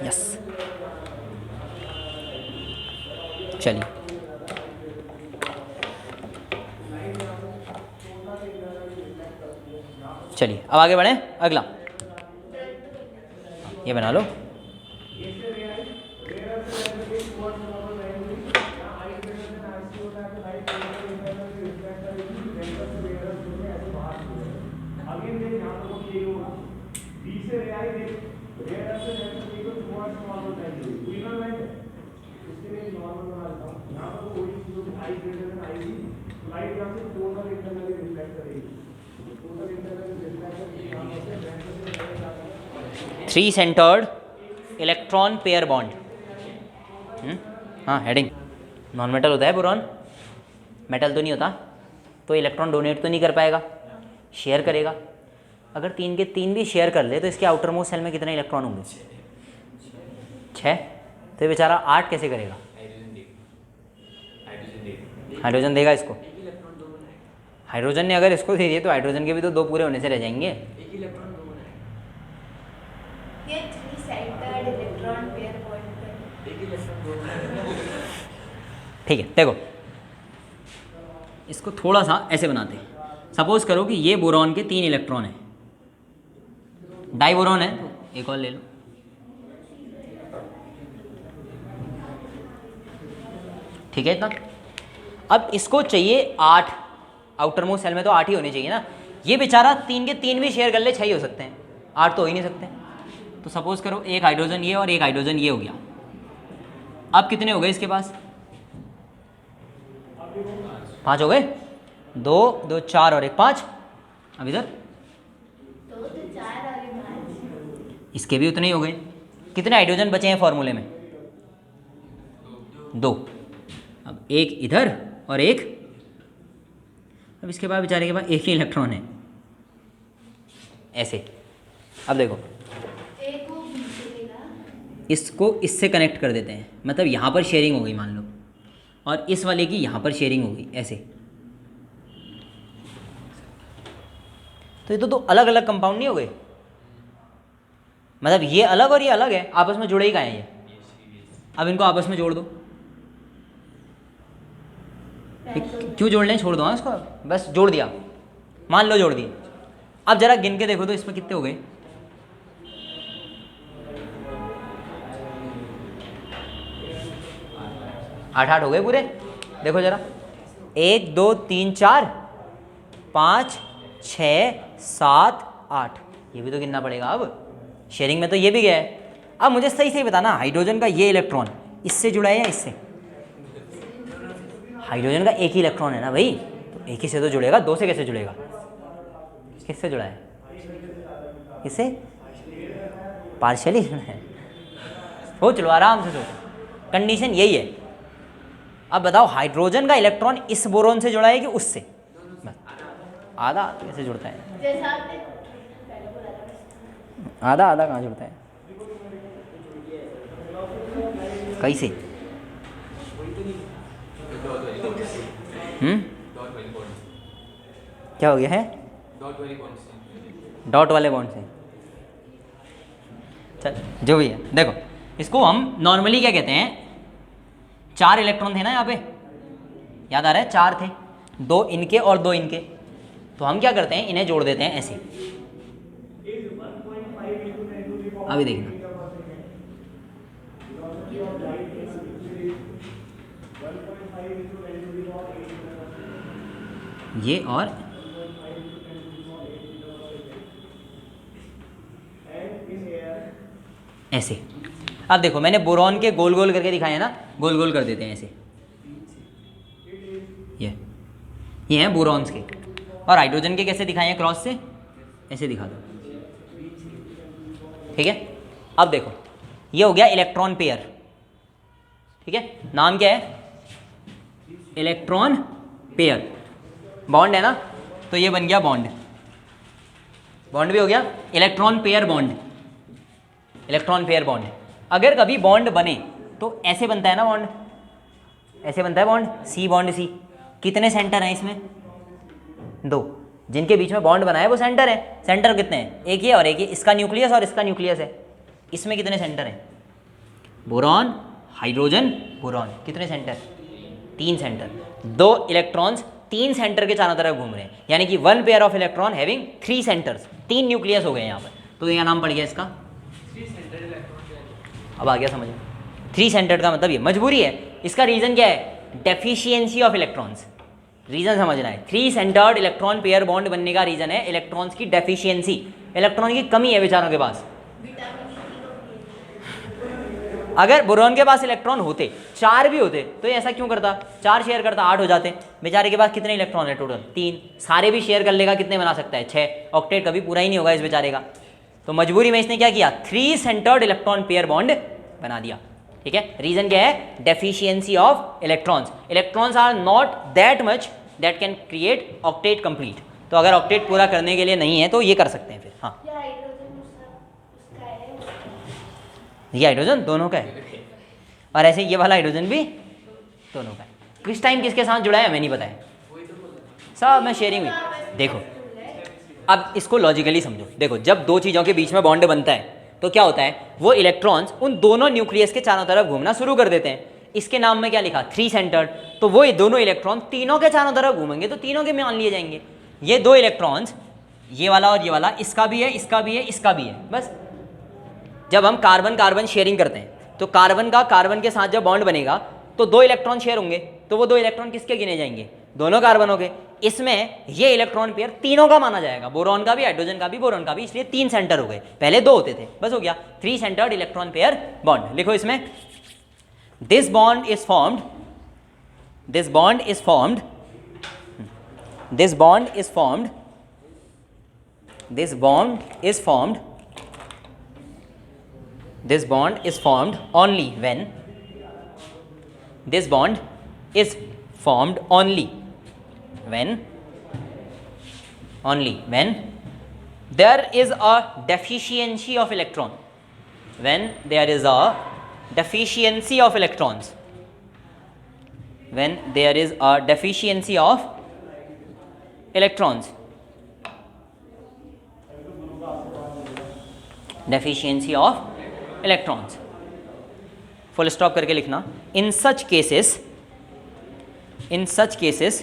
यस, चलिए चलिए अब आगे बढ़ें। अगला ये बना लो। Three centred electron pair bond. हाँ, हेडिंग नॉन मेटल होता है बोरॉन, मेटल तो नहीं होता, तो इलेक्ट्रॉन डोनेट तो नहीं कर पाएगा, शेयर करेगा। अगर 3 के 3 भी शेयर कर ले तो इसके आउटर मोस्ट सेल में कितने इलेक्ट्रॉन होंगे? 6। तो ये बेचारा 8 कैसे करेगा? हाइड्रोजन देगा इसको। हाइड्रोजन ने अगर इसको दे दिए तो हाइड्रोजन के भी तो 2 पूरे होने से रह जाएंगे। ठीक है, देखो इसको थोड़ा सा ऐसे बनाते हैं। सपोज करो कि ये बोरॉन के 3 इलेक्ट्रॉन हैं, डाई बोरॉन है तो एक और ले लो। ठीक है इतना। अब इसको चाहिए 8, आउटर मोस्ट सेल में तो 8 ही होने चाहिए ना। ये बेचारा 3 के 3 भी शेयर कर ले 6 ही हो सकते हैं, 8 तो हो ही नहीं सकते। तो सपोज करो एक हाइड्रोजन ये और एक हाइड्रोजन ये हो गया। अब कितने हो गए इसके पास? 5 हो गए, 2 2 4 और 1 5। अब इधर 2 तो 4 और 5। इसके भी उतने ही हो गए। कितने हाइड्रोजन बचे हैं फॉर्मूले में? 2। अब एक इधर और एक, अब इसके बाद बेचारे के पास एक ही इलेक्ट्रॉन है ऐसे। अब देखो एक को मिलेगा, इसको इससे कनेक्ट कर देते हैं, मतलब यहाँ पर शेयरिंग हो गई मान लो, और इस वाले की यहाँ पर शेयरिंग हो गई ऐसे। तो ये तो 2 अलग अलग कंपाउंड नहीं हो गए, मतलब ये अलग और ये अलग है, आपस में जुड़े ही कहाँ हैं ये। अब इनको आपस में जोड़ दो। क्यों जोड़ लें, छोड़ दो। हाँ इसको बस जोड़ दिया, मान लो जोड़ दिए। अब जरा गिन के देखो तो इसमें कितने हो गए? 8 हो गए पूरे। देखो जरा 1 2 3 4 5 6 7 8, ये भी तो गिनना पड़ेगा। अब शेयरिंग में तो ये भी गया है। अब मुझे सही सही बताना, हाइड्रोजन का ये इलेक्ट्रॉन इससे जुड़ा है या इससे? हाइड्रोजन का एक ही इलेक्ट्रॉन है ना भाई, तो एक ही से तो जुड़ेगा, 2 से कैसे जुड़ेगा? किससे जुड़ा है? किससे? पार्शियली जुड़ा है। सोच लो आराम से सोचो, कंडीशन यही है। अब बताओ हाइड्रोजन का इलेक्ट्रॉन इस बोरोन से जुड़ा है कि उससे? आधा कैसे जुड़ता है? जैसा आपने पहले बोला था। आधा आधा कहाँ जुड़ता है? कैसे? क्या हो गया है? डॉट वाले बॉन्ड से। चल जो भी है, देखो इसको हम नॉर्मली क्या कहते हैं, 4 इलेक्ट्रॉन थे ना यहाँ पे, याद आ रहा है? 4 थे, 2 इनके और 2 इनके। तो हम क्या करते हैं, इन्हें जोड़ देते हैं ऐसे। अभी देखना, ये और ऐसे। अब देखो मैंने बोरॉन के गोल गोल करके दिखाए हैं ना, गोल गोल कर देते हैं ऐसे। ये हैं बोरॉन्स के, और हाइड्रोजन के कैसे दिखाए हैं? क्रॉस से ऐसे दिखा दो। ठीक है। अब देखो ये हो गया इलेक्ट्रॉन पेयर। ठीक है, नाम क्या है? Electron pair. बॉन्ड है ना, तो ये बन गया बॉन्ड, बॉन्ड भी हो गया। Electron pair bond, electron pair bond. अगर कभी बॉन्ड बने तो ऐसे बनता है ना बॉन्ड, ऐसे बनता है बॉन्ड, सी बॉन्ड सी। कितने सेंटर हैं इसमें? 2। जिनके बीच में बॉन्ड बना है वो सेंटर है। सेंटर कितने हैं? एक ये और एक ये, इसका न्यूक्लियस और इसका न्यूक्लियस है। इसमें कितने सेंटर हैं? बोरॉन हाइड्रोजन बोरॉन, कितने सेंटर? 3 सेंटर। 2 इलेक्ट्रॉन्स 3 सेंटर के चारों तरफ घूम रहे हैं, यानी कि 1 pair of electron having 3 centres. 3 nucleus हो गए यहाँ पर, तो यह नाम पड़ गया इसका। अब आ गया समझ में? 3 सेंटर्ड का मतलब ये मजबूरी है। इसका रीज़न क्या है? Deficiency of electrons. रीज़न समझना है, 3 सेंटर्ड इलेक्ट्रॉन पेयर बॉन्ड बनने का रीज़न है इलेक्ट्रॉन्स की डेफिशिएंसी। इलेक्ट्रॉन की कमी है बेचारों के पास। अगर बोरॉन के पास इलेक्ट्रॉन होते, 4 भी होते, तो ये ऐसा क्यों करता? 4 शेयर करता, 8 हो जाते। बेचारे के पास कितने इलेक्ट्रॉन है टोटल? 3। सारे भी शेयर कर लेगा, कितने बना सकता है? 6। ऑक्टेट कभी पूरा ही नहीं होगा इस बेचारे का। तो मजबूरी में इसने क्या किया? 3 सेंटर्ड इलेक्ट्रॉन पेयर बॉन्ड बना दिया। ठीक है, रीजन क्या है? Deficiency of electrons. Electrons are not that much that can create octet complete. तो अगर ऑक्टेट पूरा करने के लिए नहीं है तो ये कर सकते हैं फिर। हाँ, ये हाइड्रोजन उसका है, ये हाइड्रोजन दोनों का है, और ऐसे ये वाला हाइड्रोजन भी दोनों का है। किस टाइम किसके साथ जुड़ा है हमें नहीं पता है, सब में शेयरिंग हुई। देखो अब इसको लॉजिकली समझो। देखो जब 2 चीज़ों के बीच में बॉन्ड बनता है तो क्या होता है? वो इलेक्ट्रॉन्स उन दोनों न्यूक्लियस के चारों तरफ घूमना शुरू कर देते हैं। इसके नाम में क्या लिखा, 3 सेंटर्ड, तो वो ये दोनों इलेक्ट्रॉन तीनों के चारों तरफ घूमेंगे तो तीनों के मान लिए जाएंगे। ये 2 इलेक्ट्रॉन्स, ये वाला और ये वाला, इसका भी है, इसका भी है, इसका भी है। बस जब हम कार्बन कार्बन शेयरिंग करते हैं तो कार्बन का कार्बन के साथ जब बॉन्ड बनेगा तो 2 इलेक्ट्रॉन शेयर होंगे, तो वो 2 इलेक्ट्रॉन किसके गिने जाएंगे, दोनों कार्बनों के। इसमें ये इलेक्ट्रॉन पेयर तीनों का माना जाएगा, बोरॉन का भी, हाइड्रोजन का भी, बोरॉन का भी, इसलिए 3 सेंटर हो गए, पहले 2 होते थे, बस हो गया 3 सेंटर्ड इलेक्ट्रॉन पेयर बॉन्ड। लिखो इसमें, this bond is formed, this bond is formed, this bond is formed, this bond is formed, this bond is formed only when, this bond is formed only when there is a deficiency of electron, when there is a deficiency of electrons, when there is a deficiency of electrons, deficiency of electrons, full stop करके लिखना। in such cases, in such cases,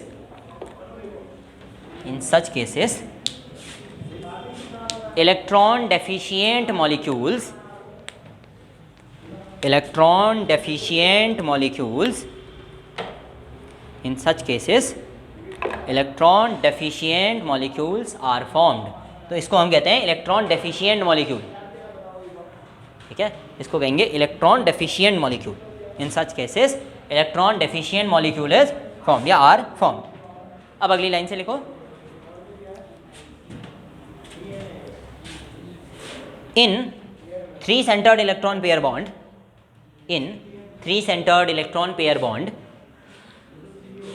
in such cases electron deficient molecules, electron deficient molecules, in such cases electron deficient molecules are formed। तो इसको हम कहते हैं electron deficient molecule, ठीक है, इसको कहेंगे electron deficient molecule. In such cases electron deficient molecule is form या आर फॉर्म। अब अगली लाइन से लिखो, इन 3 centred electron pair bond, in 3 centred electron pair bond,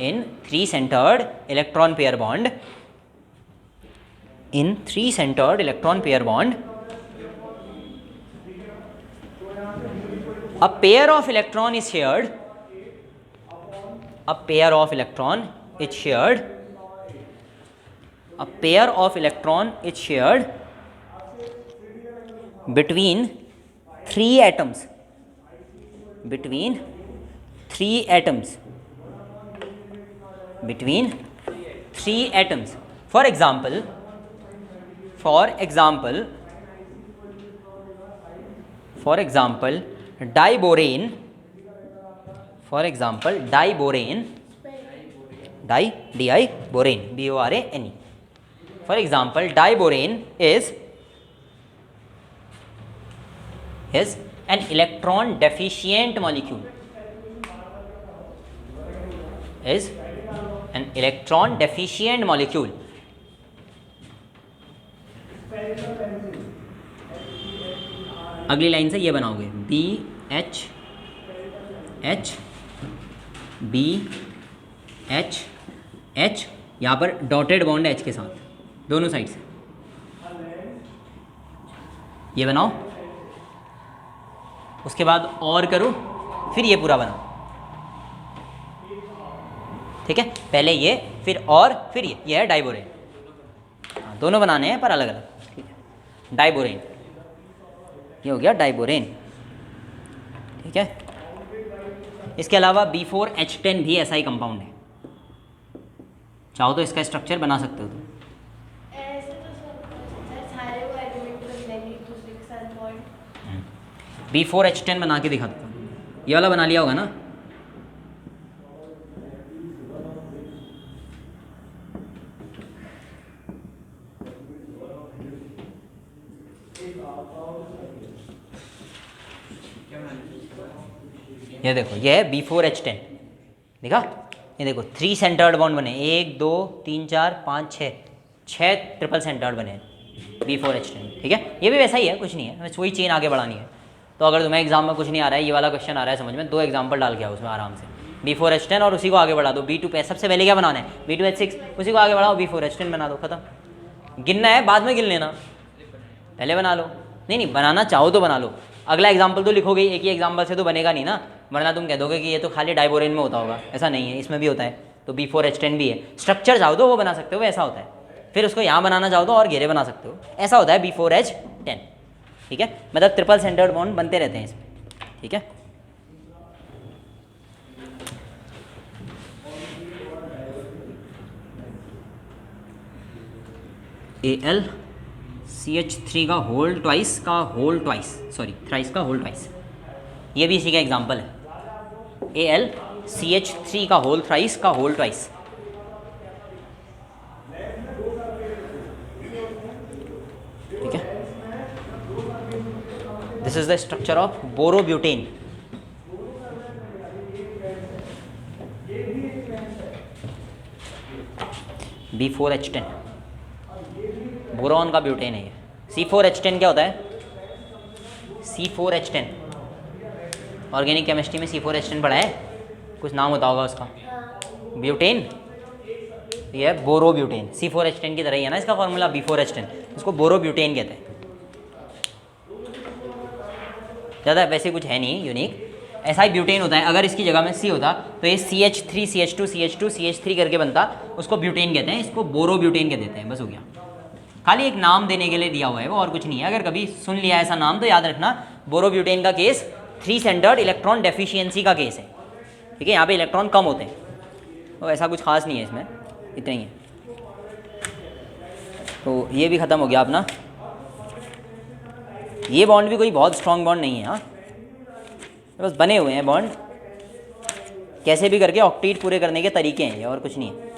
in 3 centred electron pair bond, in 3 centered electron pair bond, a pair of electron is shared, a pair of electron is shared, a pair of electron is shared between 3 atoms, between 3 atoms, between 3 atoms. For example, diborane, for example diborane, diborane, B-O-R-A-N-E, for example diborane is an electron deficient molecule, is an electron deficient molecule. अगली line से ये बनाओगे, B H H B H H, यहाँ पर dotted bond है H के साथ दोनों साइड से, ये बनाओ, उसके बाद और करो, फिर ये पूरा बनाओ, ठीक है, पहले ये फिर और फिर ये है डाइबोरेन, दोनों बनाने हैं पर अलग अलग, ठीक है, डाइबोरेन, ये हो गया डाइबोरेन, ठीक है। इसके अलावा B4H10 भी ऐसा ही कंपाउंड है, चाहो तो इसका स्ट्रक्चर बना सकते हो तुम। ऐसे तो सब सारे वो एलिमेंट बदलेंगे एक दूसरे के साथ बॉन्ड। B4H10 बना के दिखाता हूँ, ये वाला बना लिया होगा ना, ये देखो, ये है B4H10, देखा, ये देखो 3 सेंटर्ड बॉन्ड बने, 1 2 3 4 5 6 ट्रिपल सेंटर्ड बने B4H10, ठीक है, ये भी वैसा ही है, कुछ नहीं है, बस वही चेन आगे बढ़ानी है। तो अगर तुम्हें एग्जाम में कुछ नहीं आ रहा है, ये वाला क्वेश्चन आ रहा है समझ में, 2 एग्जाम्पल डाल के आओ उसमें आराम से, B4H10 और उसी को आगे बढ़ा दो, B2 सबसे पहले क्या बनाना है, B2H6, उसी को आगे बढ़ाओ, B4H10 बना दो, खत्म। गिनना है बाद में गिन लेना, पहले बना लो, नहीं बनाना चाहो तो बना लो, अगला एग्जाम्पल तो लिखोगे, एक ही एग्जाम्पल से तो बनेगा नहीं ना, वरना तुम कह दोगे कि ये तो खाली डाइबोरेन में होता होगा, ऐसा नहीं है, इसमें भी होता है, तो B4H10 भी है। स्ट्रक्चर चाहो तो वो बना सकते हो, ऐसा होता है, फिर उसको यहाँ बनाना चाहो तो और घेरे बना सकते हो, ऐसा होता है B4H10, ठीक है, मतलब ट्रिपल सेंटर्ड बॉन्ड बनते रहते हैं इसमें, ठीक है। AlCH3 का होल ट्वाइस का होल ट्वाइस, सॉरी थ्राइस का होल ट्वाइस, ये भी इसी का एग्जाम्पल है। AlCH3 का होल थ्राइस का होल ट्वाइस। ठीक है, this is the structure of borobutane. B4H10 boron का ब्यूटेन है ये। C4H10 क्या होता है? C4H10 ऑर्गेनिक केमिस्ट्री में C4H10 पढ़ा है, कुछ नाम होता होगा उसका। ब्यूटेन, ये है बोरोब्यूटेन। C4H10 की तरह ही है ना इसका फॉर्मूला B4H10, इसको बोरोब्यूटेन कहते हैं। ज़्यादा वैसे कुछ है नहीं यूनिक, ऐसा ही ब्यूटेन होता है। अगर इसकी जगह में C होता तो ये CH3 CH2 CH2 CH3 करके बनता, उसको ब्यूटेन कहते हैं, इसको बोरोब्यूटेन कह देते हैं। बस हो गया, खाली एक नाम देने के लिए दिया हुआ है वो, और कुछ नहीं है। अगर कभी सुन लिया ऐसा नाम तो याद रखना, बोरोब्यूटेन का केस 3 सेंटर्ड इलेक्ट्रॉन डेफिशिएंसी का केस है। ठीक है, यहाँ पे इलेक्ट्रॉन कम होते हैं, तो ऐसा कुछ खास नहीं है इसमें, इतना ही है। तो ये भी ख़त्म हो गया अपना। ये बॉन्ड भी कोई बहुत स्ट्रॉन्ग बॉन्ड नहीं है, हाँ, बस बने हुए हैं बॉन्ड, कैसे भी करके ऑक्टेट पूरे करने के तरीके हैं ये, और कुछ नहीं है।